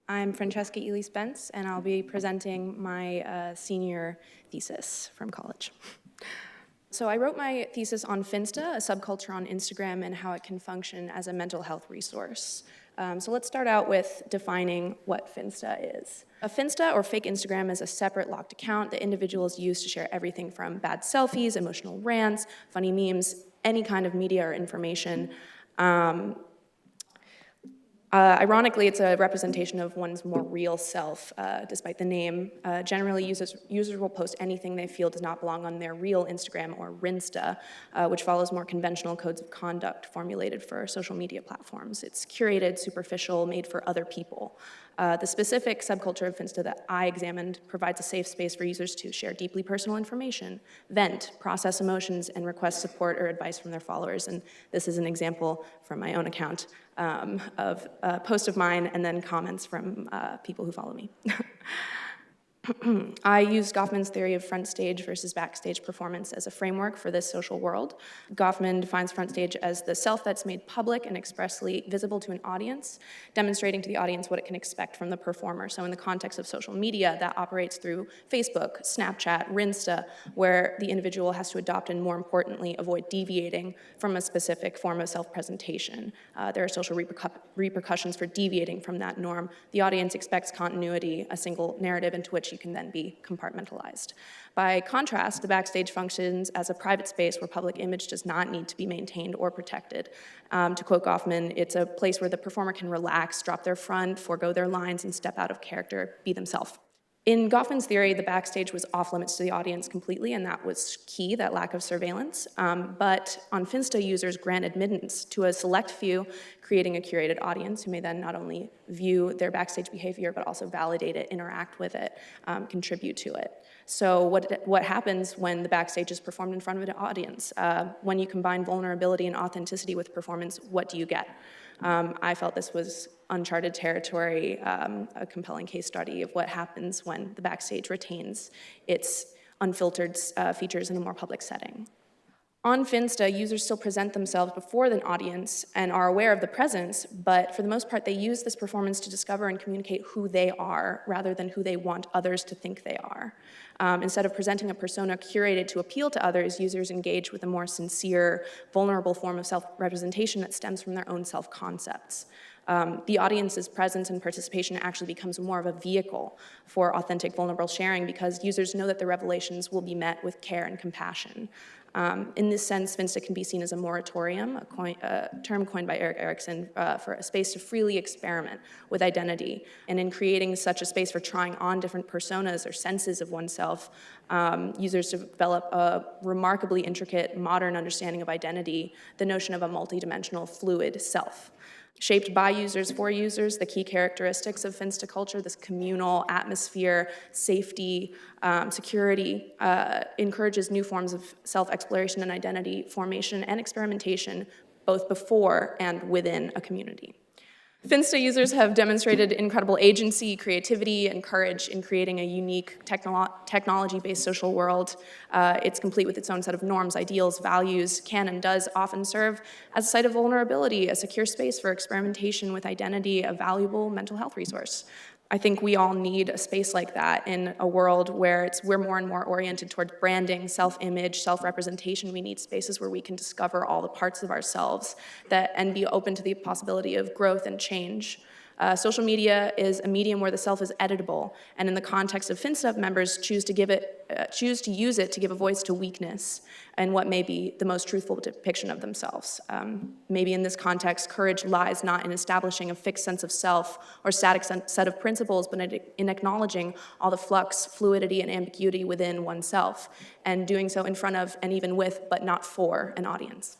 I'm Francesca Ely-Spence, and I'll be presenting my senior thesis from college. So I wrote my thesis on Finsta, a subculture on Instagram, and how it can function as a mental health resource. So let's start out with defining what Finsta is. A Finsta, or fake Instagram, is a separate locked account that individuals use to share everything from bad selfies, emotional rants, funny memes, any kind of media or information. Ironically, it's a representation of one's more real self, despite the name. Generally, users will post anything they feel does not belong on their real Instagram or Rinsta, which follows more conventional codes of conduct formulated for social media platforms. It's curated, superficial, made for other people. The specific subculture of Finsta that I examined provides a safe space for users to share deeply personal information, vent, process emotions, and request support or advice from their followers. And this is an example from my own account of a post of mine and then comments from people who follow me. I used Goffman's theory of front stage versus backstage performance as a framework for this social world. Goffman defines front stage as the self that's made public and expressly visible to an audience, demonstrating to the audience what it can expect from the performer. So in the context of social media, that operates through Facebook, Snapchat, Rinsta, where the individual has to adopt and, more importantly, avoid deviating from a specific form of self-presentation. There are social repercussions for deviating from that norm. The audience expects continuity, a single narrative into which you can then be compartmentalized. By contrast, the backstage functions as a private space where public image does not need to be maintained or protected. To quote Goffman, it's a place where the performer can relax, drop their front, forego their lines, and step out of character, be themselves. In Goffman's theory, the backstage was off limits to the audience completely, and that was key, that lack of surveillance. But on Finsta, users grant admittance to a select few, creating a curated audience who may then not only view their backstage behavior, but also validate it, interact with it, contribute to it. So what happens when the backstage is performed in front of an audience? When you combine vulnerability and authenticity with performance, what do you get? I felt this was uncharted territory, a compelling case study of what happens when the backstage retains its unfiltered features in a more public setting. On Finsta, users still present themselves before an audience and are aware of the presence, but for the most part, they use this performance to discover and communicate who they are rather than who they want others to think they are. Instead of presenting a persona curated to appeal to others, users engage with a more sincere, vulnerable form of self-representation that stems from their own self-concepts. The audience's presence and participation actually becomes more of a vehicle for authentic, vulnerable sharing because users know that the revelations will be met with care and compassion. In this sense, Finsta can be seen as a moratorium, a term coined by Erik Erikson for a space to freely experiment with identity. And in creating such a space for trying on different personas or senses of oneself, users develop a remarkably intricate, modern understanding of identity, the notion of a multidimensional, fluid self. Shaped by users for users, the key characteristics of Finsta culture, this communal atmosphere, safety, security, encourages new forms of self-exploration and identity formation and experimentation, both before and within a community. Finsta users have demonstrated incredible agency, creativity, and courage in creating a unique technology-based social world. It's complete with its own set of norms, ideals, values, can and does often serve as a site of vulnerability, a secure space for experimentation with identity, a valuable mental health resource. I think we all need a space like that in a world where we're more and more oriented towards branding, self-image, self-representation. We need spaces where we can discover all the parts of ourselves and be open to the possibility of growth and change. Social media is a medium where the self is editable, and in the context of Finsta, members choose to use it to give a voice to weakness and what may be the most truthful depiction of themselves. Maybe in this context, courage lies not in establishing a fixed sense of self or static set of principles, but in acknowledging all the flux, fluidity, and ambiguity within oneself, and doing so in front of and even with, but not for, an audience.